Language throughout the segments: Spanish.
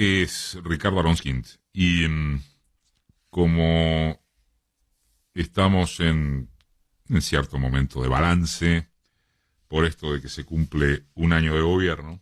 es Ricardo Aronskint. Y como estamos en cierto momento de balance, por esto de que se cumple un año de gobierno,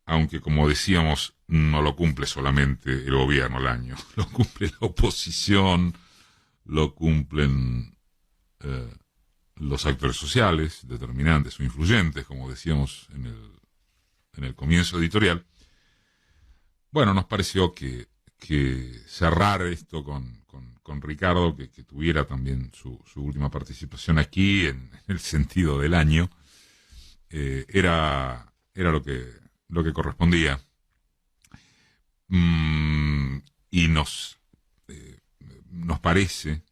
aunque como decíamos, no lo cumple solamente el gobierno el año, lo cumple la oposición, lo cumplen los actores sociales determinantes o influyentes, como decíamos en el comienzo editorial. Bueno, nos pareció que cerrar esto con Ricardo, que tuviera también su última participación aquí en el sentido del año, era lo que correspondía. Y nos parece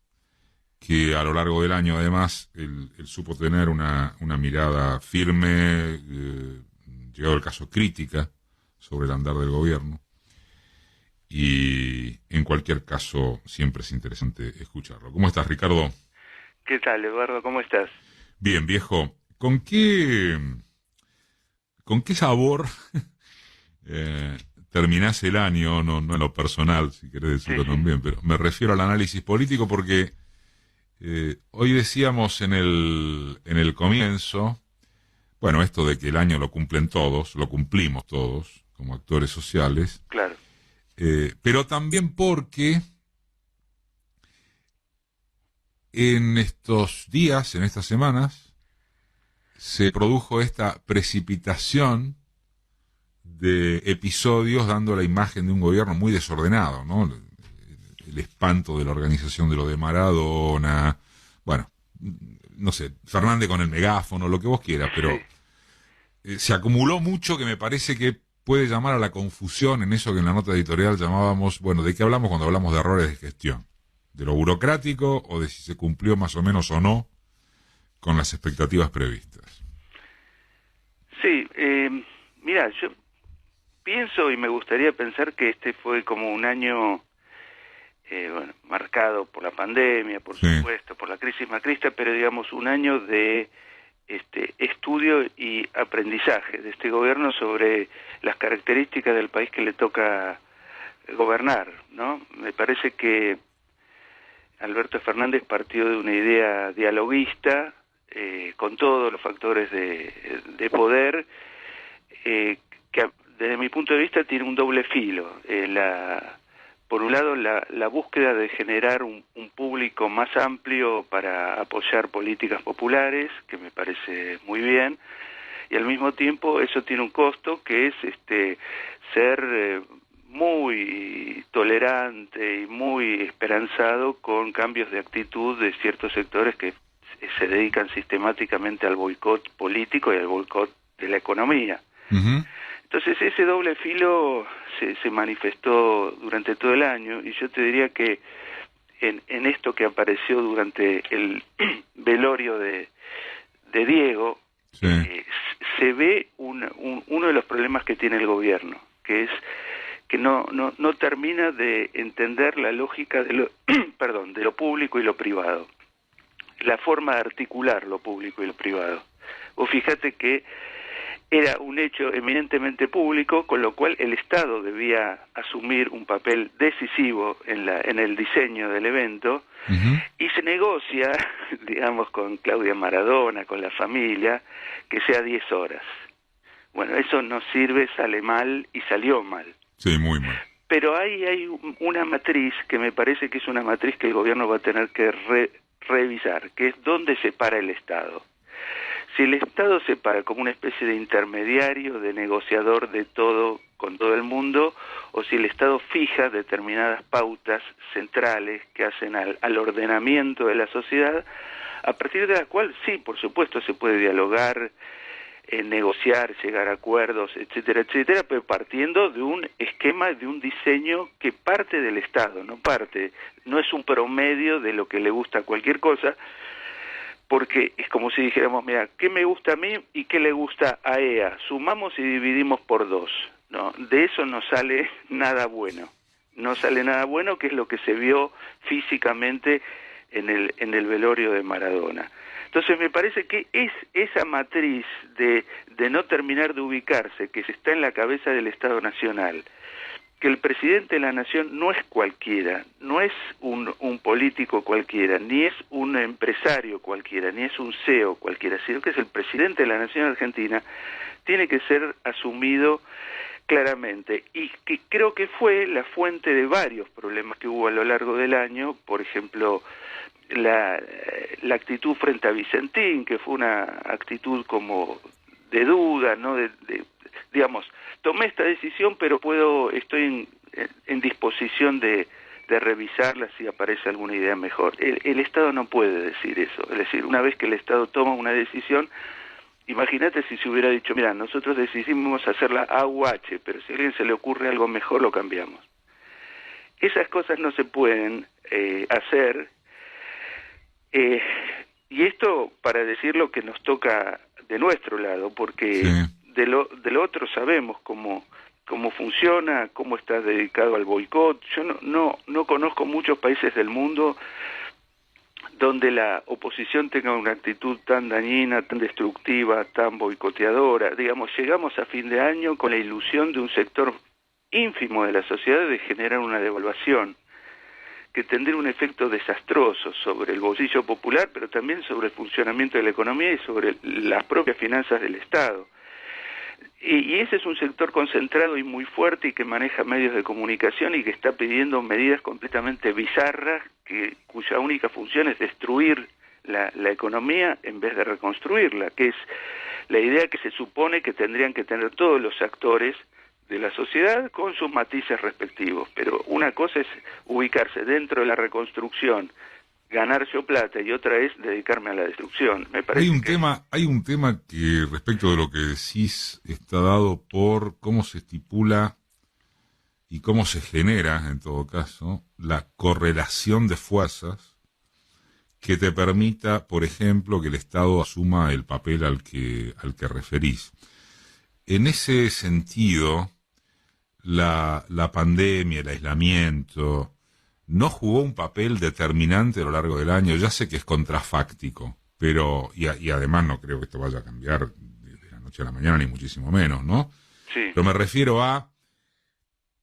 que a lo largo del año, además, él supo tener una mirada firme, llegado el caso crítica, sobre el andar del gobierno. Y en cualquier caso, siempre es interesante escucharlo. ¿Cómo estás, Ricardo? ¿Qué tal, Eduardo? ¿Cómo estás? Bien, viejo. ¿Con qué sabor terminás el año? No en lo personal, si querés decirlo también, pero me refiero al análisis político porque hoy decíamos en el comienzo, bueno, esto de que el año lo cumplen todos, lo cumplimos todos como actores sociales. Claro. Pero también porque en estos días, en estas semanas, se produjo esta precipitación de episodios dando la imagen de un gobierno muy desordenado, ¿no? El espanto de la organización de lo de Maradona, bueno, no sé, Fernández con el megáfono, lo que vos quieras, pero se acumuló mucho que me parece que puede llamar a la confusión en eso que en la nota editorial llamábamos, bueno, ¿de qué hablamos cuando hablamos de errores de gestión? ¿De lo burocrático o de si se cumplió más o menos o no con las expectativas previstas? Sí, mira, yo pienso y me gustaría pensar que este fue como un año marcado por la pandemia, por supuesto, por la crisis macrista, pero digamos un año de estudio y aprendizaje de este gobierno sobre las características del país que le toca gobernar, ¿no? Me parece que Alberto Fernández partió de una idea dialoguista, con todos los factores de poder, que desde mi punto de vista tiene un doble filo. Por un lado, la búsqueda de generar un público más amplio para apoyar políticas populares, que me parece muy bien, y al mismo tiempo eso tiene un costo, que es ser muy tolerante y muy esperanzado con cambios de actitud de ciertos sectores que se dedican sistemáticamente al boicot político y al boicot de la economía. Uh-huh. Entonces ese doble filo se manifestó durante todo el año, y yo te diría que en esto que apareció durante el velorio de Diego, se ve uno de los problemas que tiene el gobierno, que es que no termina de entender la lógica de lo de lo público y lo privado, la forma de articular lo público y lo privado. O fíjate que era un hecho eminentemente público, con lo cual el Estado debía asumir un papel decisivo en el diseño del evento. Uh-huh. Y se negocia, digamos, con Claudia Maradona, con la familia, que sea 10 horas. Bueno, eso no sirve, sale mal y salió mal. Sí, muy mal. Pero ahí hay una matriz que me parece que es una matriz que el gobierno va a tener que revisar, que es dónde se para el Estado. Si el Estado se para como una especie de intermediario, de negociador de todo con todo el mundo, o si el Estado fija determinadas pautas centrales que hacen al ordenamiento de la sociedad, a partir de la cual sí, por supuesto, se puede dialogar, negociar, llegar a acuerdos, etcétera, etcétera, pero partiendo de un esquema, de un diseño que parte del Estado, no es un promedio de lo que le gusta a cualquier cosa, porque es como si dijéramos, mira, ¿qué me gusta a mí y qué le gusta a ella? Sumamos y dividimos por 2. No, de eso no sale nada bueno. No sale nada bueno, que es lo que se vio físicamente en el velorio de Maradona. Entonces me parece que es esa matriz de no terminar de ubicarse, que se está en la cabeza del Estado Nacional, que el presidente de la Nación no es cualquiera, no es un político cualquiera, ni es un empresario cualquiera, ni es un CEO cualquiera, sino que es el presidente de la Nación Argentina, tiene que ser asumido claramente, y que creo que fue la fuente de varios problemas que hubo a lo largo del año. Por ejemplo, la actitud frente a Vicentín, que fue una actitud como de duda, ¿no? Digamos, tomé esta decisión, pero estoy en disposición de revisarla si aparece alguna idea mejor. El Estado no puede decir eso. Es decir, una vez que el Estado toma una decisión, imagínate si se hubiera dicho, mira, nosotros decidimos hacerla A u H, pero si a alguien se le ocurre algo mejor, lo cambiamos. Esas cosas no se pueden hacer, y esto para decir lo que nos toca de nuestro lado, porque sí, de lo otro sabemos cómo funciona, cómo está dedicado al boicot. Yo no conozco muchos países del mundo donde la oposición tenga una actitud tan dañina, tan destructiva, tan boicoteadora. Digamos, llegamos a fin de año con la ilusión de un sector ínfimo de la sociedad de generar una devaluación que tendría un efecto desastroso sobre el bolsillo popular, pero también sobre el funcionamiento de la economía y sobre las propias finanzas del Estado. Y ese es un sector concentrado y muy fuerte y que maneja medios de comunicación y que está pidiendo medidas completamente bizarras cuya única función es destruir la economía en vez de reconstruirla, que es la idea que se supone que tendrían que tener todos los actores de la sociedad con sus matices respectivos. Pero una cosa es ubicarse dentro de la reconstrucción, ganar yo plata, y otra es dedicarme a la destrucción. Me parece hay un tema que respecto de lo que decís está dado por cómo se estipula y cómo se genera, en todo caso, la correlación de fuerzas que te permita, por ejemplo, que el Estado asuma el papel al que referís. En ese sentido, la pandemia, el aislamiento, no jugó un papel determinante a lo largo del año. Ya sé que es contrafáctico, pero y además no creo que esto vaya a cambiar de la noche a la mañana, ni muchísimo menos, ¿no? Sí. Pero me refiero a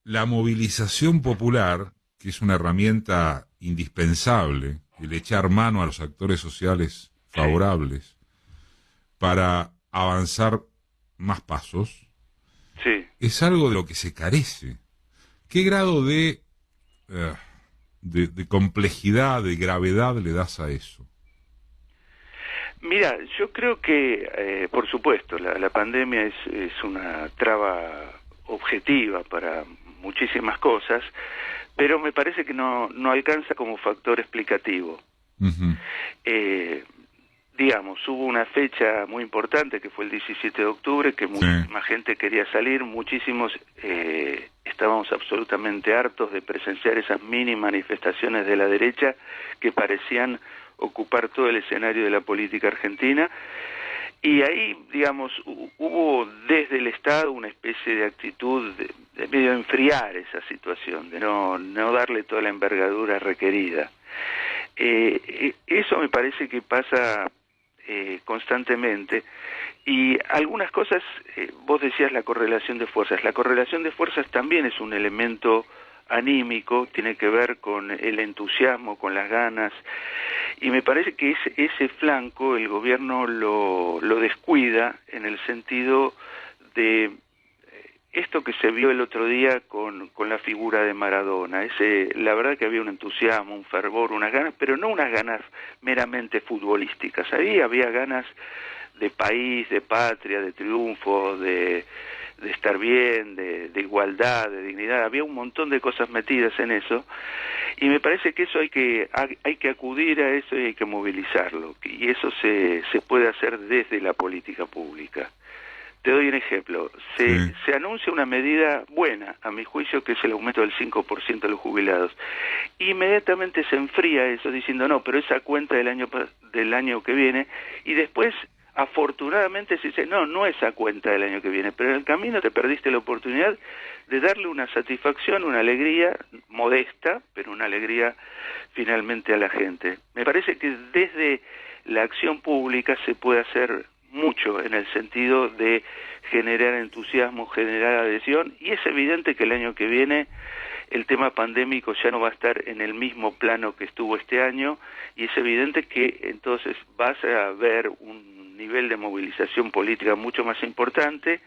la movilización popular, que es una herramienta indispensable, el echar mano a los actores sociales favorables para avanzar más pasos, es algo de lo que se carece. ¿Qué grado de complejidad, de gravedad le das a eso? Mira, yo creo que, por supuesto, la pandemia es una traba objetiva para muchísimas cosas, pero me parece que no alcanza como factor explicativo. Uh-huh. Digamos, hubo una fecha muy importante que fue el 17 de octubre, que muchísima gente quería salir, muchísimos estábamos absolutamente hartos de presenciar esas mini manifestaciones de la derecha que parecían ocupar todo el escenario de la política argentina, y ahí, digamos, hubo desde el Estado una especie de actitud de medio enfriar esa situación, de no darle toda la envergadura requerida. Eso me parece que pasa constantemente, y algunas cosas, vos decías la correlación de fuerzas también es un elemento anímico, tiene que ver con el entusiasmo, con las ganas, y me parece que ese flanco el gobierno lo descuida en el sentido de esto que se vio el otro día con la figura de Maradona. La verdad que había un entusiasmo, un fervor, unas ganas, pero no unas ganas meramente futbolísticas. Ahí había ganas de país, de patria, de triunfo, de estar bien, de igualdad, de dignidad. Había un montón de cosas metidas en eso, y me parece que eso hay que acudir a eso y hay que movilizarlo, y eso se puede hacer desde la política pública. Te doy un ejemplo. Se anuncia una medida buena, a mi juicio, que es el aumento del 5% de los jubilados. Inmediatamente se enfría eso diciendo, no, pero esa cuenta del año que viene, y después afortunadamente se dice, no es a cuenta del año que viene, pero en el camino te perdiste la oportunidad de darle una satisfacción, una alegría modesta, pero una alegría finalmente a la gente. Me parece que desde la acción pública se puede hacer mucho en el sentido de generar entusiasmo, generar adhesión, y es evidente que el año que viene el tema pandémico ya no va a estar en el mismo plano que estuvo este año, y es evidente que entonces vas a ver un nivel de movilización política mucho más importante,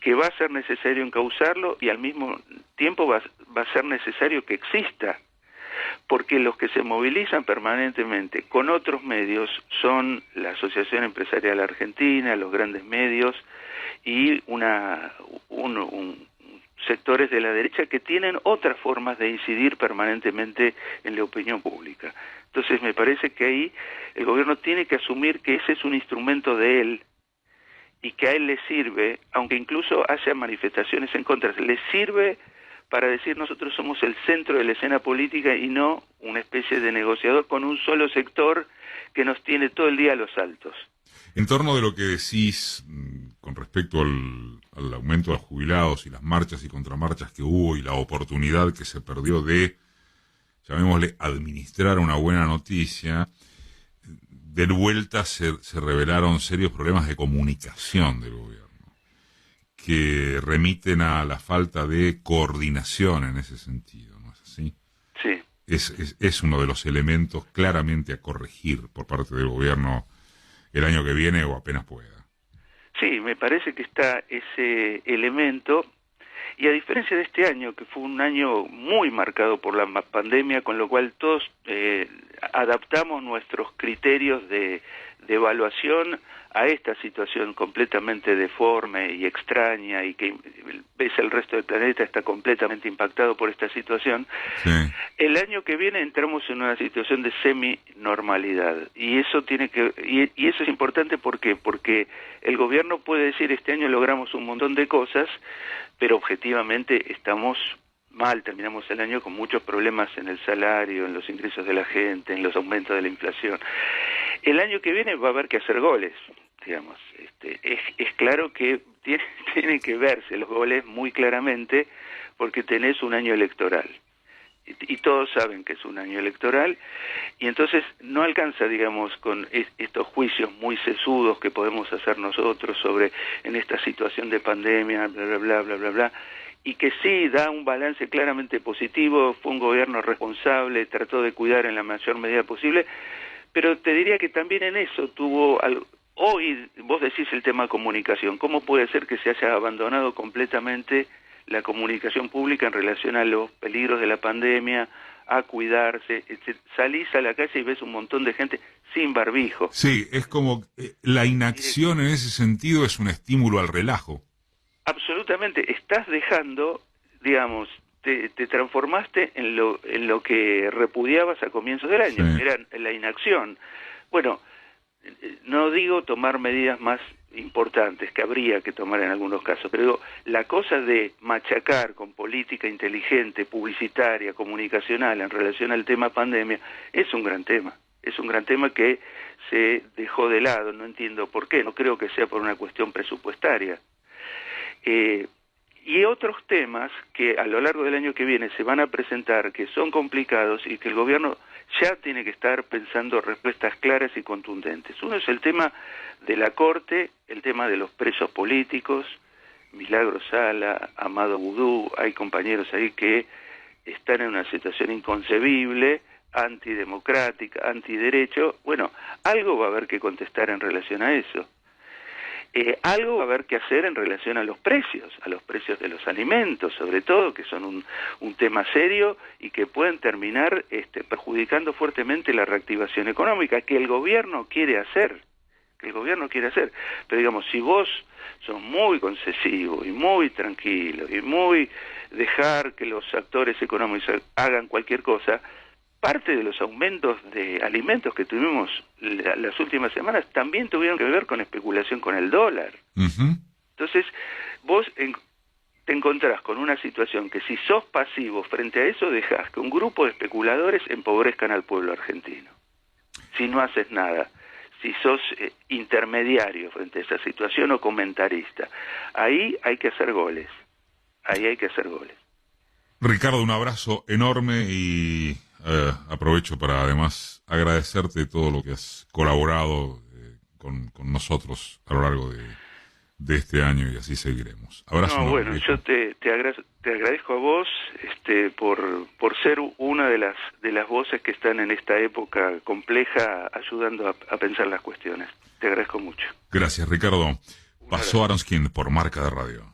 que va a ser necesario encauzarlo y al mismo tiempo va a ser necesario que exista, porque los que se movilizan permanentemente con otros medios son la Asociación Empresarial Argentina, los grandes medios y sectores de la derecha que tienen otras formas de incidir permanentemente en la opinión pública. Entonces me parece que ahí el gobierno tiene que asumir que ese es un instrumento de él y que a él le sirve, aunque incluso haya manifestaciones en contra, le sirve para decir nosotros somos el centro de la escena política y no una especie de negociador con un solo sector que nos tiene todo el día a los altos. En torno de lo que decís con respecto al aumento de los jubilados y las marchas y contramarchas que hubo y la oportunidad que se perdió de, llamémosle, administrar una buena noticia, de vuelta se revelaron serios problemas de comunicación del gobierno, que remiten a la falta de coordinación en ese sentido, ¿no es así? Sí. Es uno de los elementos claramente a corregir por parte del gobierno el año que viene o apenas pueda. Sí, me parece que está ese elemento, y a diferencia de este año, que fue un año muy marcado por la pandemia, con lo cual todos adaptamos nuestros criterios de evaluación a esta situación completamente deforme y extraña, y que ves el resto del planeta está completamente impactado por esta situación. Sí. El año que viene entramos en una situación de semi-normalidad, y eso tiene que y eso es importante porque el gobierno puede decir este año logramos un montón de cosas, pero objetivamente estamos mal, terminamos el año con muchos problemas en el salario, en los ingresos de la gente, en los aumentos de la inflación. El año que viene va a haber que hacer goles, digamos. Es claro que tiene que verse los goles muy claramente porque tenés un año electoral. Y todos saben que es un año electoral, y entonces no alcanza, digamos, con estos juicios muy sesudos que podemos hacer nosotros sobre en esta situación de pandemia, bla, bla, bla, bla, bla, bla, y que sí da un balance claramente positivo, fue un gobierno responsable, trató de cuidar en la mayor medida posible, pero te diría que también en eso tuvo algo. Hoy vos decís el tema comunicación, ¿cómo puede ser que se haya abandonado completamente la comunicación pública en relación a los peligros de la pandemia, a cuidarse? Salís a la calle y ves un montón de gente sin barbijo. Sí, es como la inacción en ese sentido es un estímulo al relajo. Absolutamente, estás dejando, digamos, te transformaste en lo que repudiabas a comienzos del año, sí. Era la inacción. Bueno, no digo tomar medidas más importantes, que habría que tomar en algunos casos, pero digo, la cosa de machacar con política inteligente, publicitaria, comunicacional en relación al tema pandemia, es un gran tema que se dejó de lado, no entiendo por qué, no creo que sea por una cuestión presupuestaria. Y otros temas que a lo largo del año que viene se van a presentar, que son complicados y que el gobierno ya tiene que estar pensando respuestas claras y contundentes. Uno es el tema de la Corte, el tema de los presos políticos, Milagro Sala, Amado Boudou, hay compañeros ahí que están en una situación inconcebible, antidemocrática, antiderecho. Bueno, algo va a haber que contestar en relación a eso. Algo va a haber que hacer en relación a los precios de los alimentos, sobre todo, que son un tema serio y que pueden terminar perjudicando fuertemente la reactivación económica que el gobierno quiere hacer. Pero digamos, si vos sos muy concesivo y muy tranquilo y muy dejar que los actores económicos hagan cualquier cosa, parte de los aumentos de alimentos que tuvimos las últimas semanas también tuvieron que ver con especulación con el dólar. Uh-huh. Entonces, vos te encontrás con una situación que si sos pasivo frente a eso, dejás que un grupo de especuladores empobrezcan al pueblo argentino. Si no haces nada, si sos intermediario frente a esa situación o comentarista, ahí hay que hacer goles. ahí hay que hacer goles. Ricardo, un abrazo enorme y aprovecho para además agradecerte todo lo que has colaborado con nosotros a lo largo de este año, y así seguiremos. Abrazo. No, bueno, yo te agradezco a vos por ser una de las voces que están en esta época compleja ayudando a pensar las cuestiones. Te agradezco mucho. Gracias, Ricardo. Pasó Aronskin por Marca de Radio.